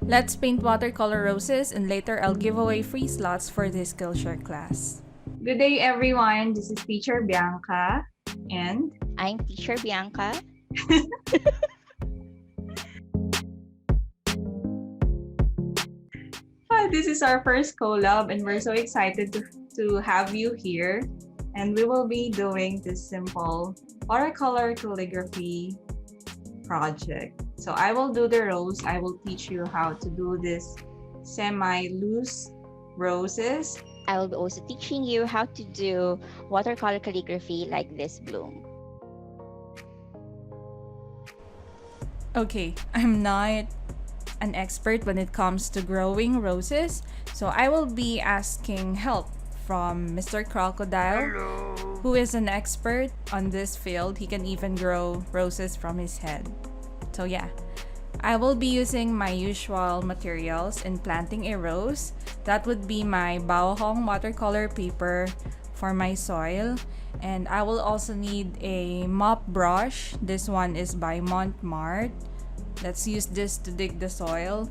Let's paint watercolor roses and later I'll give away free slots for this Skillshare class. Good day, everyone. This is Teacher Bianca, and I'm Teacher Bianca. This is our first collab, and we're so excited to have you here. And we will be doing this simple watercolor calligraphy project. So I will do the rose. I will teach you how to do this semi-loose roses. I will be also teaching you how to do watercolor calligraphy like this bloom. Okay, I'm not an expert when it comes to growing roses, so I will be asking help from Mr. Crocodile, who is an expert on this field. He can even grow roses from his head. So yeah, I will be using my usual materials in planting a rose. That would be my Baohong watercolor paper for my soil. And I will also need a mop brush. This one is by Mont. Let's use this to dig the soil.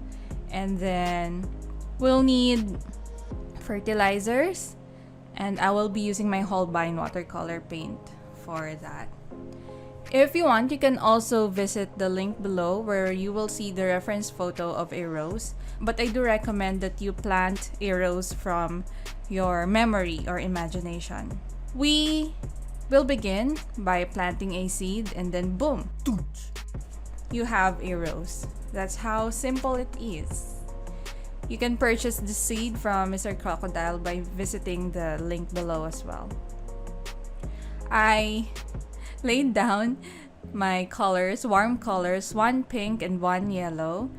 And then we'll need fertilizers. And I will be using my Holbein watercolor paint for that. If you want, you can also visit the link below where you will see the reference photo of a rose. But I do recommend that you plant a rose from your memory or imagination. We will begin by planting a seed and then boom, you have a rose. That's how simple it is. You can purchase the seed from Mr. Crocodile by visiting the link below as well. I laid down my colors, warm colors, one pink and one yellow,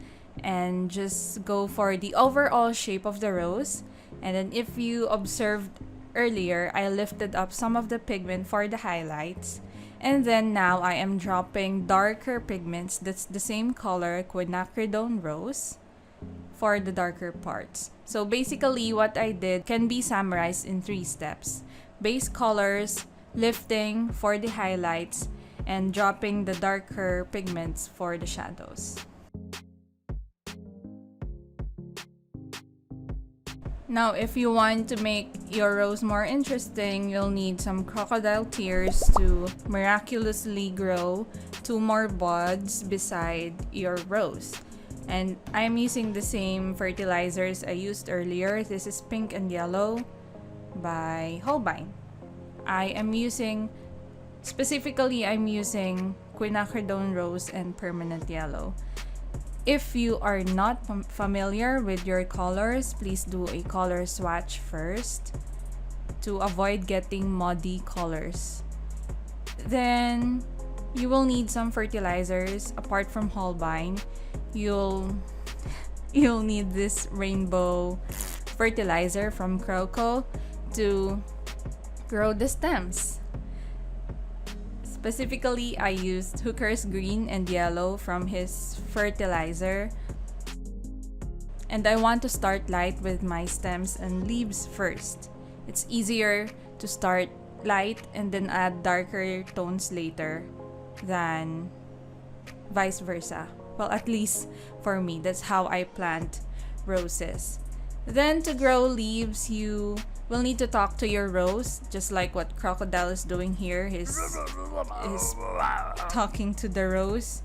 and just go for the overall shape of the rose. And then if you observed earlier, I lifted up some of the pigment for the highlights. And then now I am dropping darker pigments that's the same color, quinacridone rose, for the darker parts. So basically what I did can be summarized in 3 steps. Base colors, lifting for the highlights, and dropping the darker pigments for the shadows. Now, if you want to make your rose more interesting, you'll need some crocodile tears to miraculously grow 2 more buds beside your rose. And I'm using the same fertilizers I used earlier. This is pink and yellow by Holbein. I'm using quinacridone rose and permanent yellow. If you are not familiar with your colors, please do a color swatch first to avoid getting muddy colors. Then you will need some fertilizers. Apart from Holbein, you'll need this rainbow fertilizer from Croco to grow the stems. Specifically, I used Hooker's green and yellow from his fertilizer. And I want to start light with my stems and leaves first. It's easier to start light and then add darker tones later than vice versa. Well, at least for me, that's how I plant roses. Then to grow leaves, you will need to talk to your rose, just like what Crocodile is doing here. He's talking to the rose.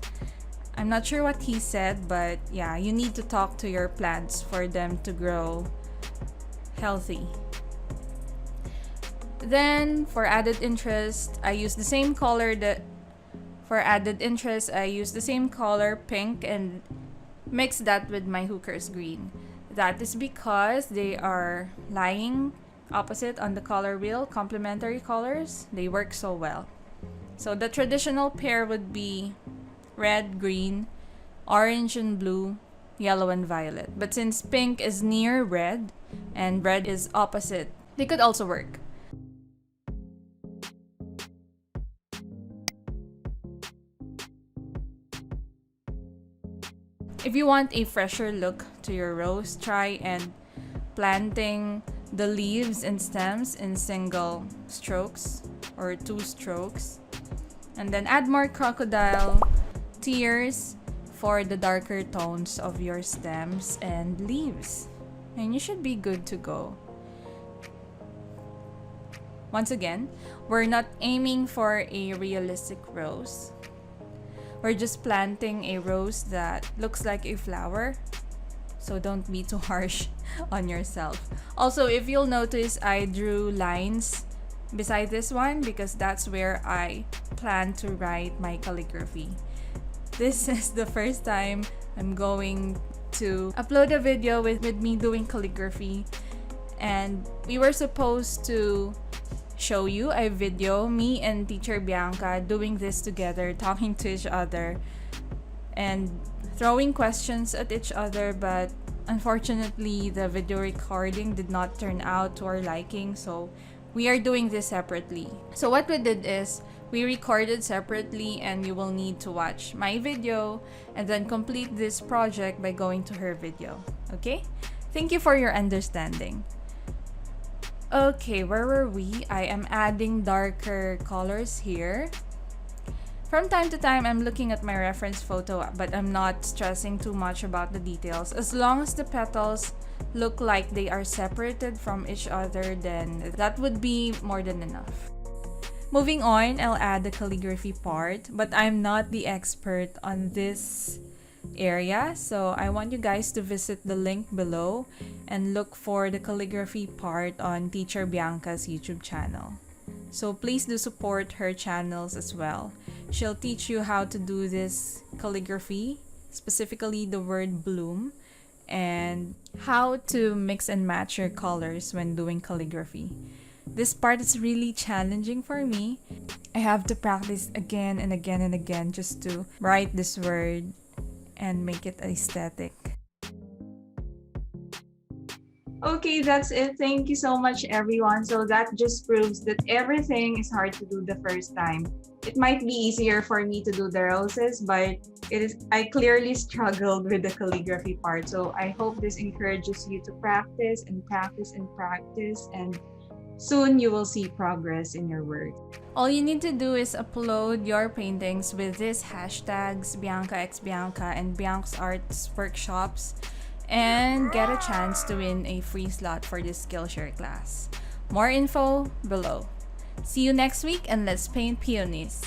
I'm not sure what he said, but yeah, you need to talk to your plants for them to grow healthy. Then for added interest, I use the same color pink, and mix that with my Hooker's green. That is because they are lying opposite on the color wheel, complementary colors. They work so well. So the traditional pair would be red, green, orange and blue, yellow and violet. But since pink is near red and red is opposite, they could also work. If you want a fresher look to your rose, try and planting the leaves and stems in single strokes or 2 strokes. And then add more crocodile tears for the darker tones of your stems and leaves. And you should be good to go. Once again, we're not aiming for a realistic rose. We're just planting a rose that looks like a flower. So don't be too harsh on yourself. Also, if you'll notice, I drew lines beside this one because that's where I plan to write my calligraphy. This is the first time I'm going to upload a video with me doing calligraphy, and we were supposed to show you a video, me and teacher Bianca doing this together, talking to each other and throwing questions at each other, but unfortunately the video recording did not turn out to our liking, so we are doing this separately. So what we did is we recorded separately, and you will need to watch my video and then complete this project by going to her video. Okay? Thank you for your understanding. Okay, where were we? I am adding darker colors here. From time to time, I'm looking at my reference photo, but I'm not stressing too much about the details. As long as the petals look like they are separated from each other, then that would be more than enough. Moving on, I'll add the calligraphy part, but I'm not the expert on this area, so I want you guys to visit the link below and look for the calligraphy part on Teacher Bianca's YouTube channel. So please do support her channels as well. She'll teach you how to do this calligraphy, specifically the word bloom, and how to mix and match your colors when doing calligraphy. This part is really challenging for me. I have to practice again and again and again just to write this word and make it aesthetic. Okay, that's it. Thank you so much, everyone. So that just proves that everything is hard to do the first time. It might be easier for me to do the roses, but I clearly struggled with the calligraphy part. So I hope this encourages you to practice and practice and practice, and soon you will see progress in your work. All you need to do is upload your paintings with these hashtags BiancaXBianca and Bianca's Arts Workshops and get a chance to win a free slot for this Skillshare class. More info below. See you next week, and let's paint peonies.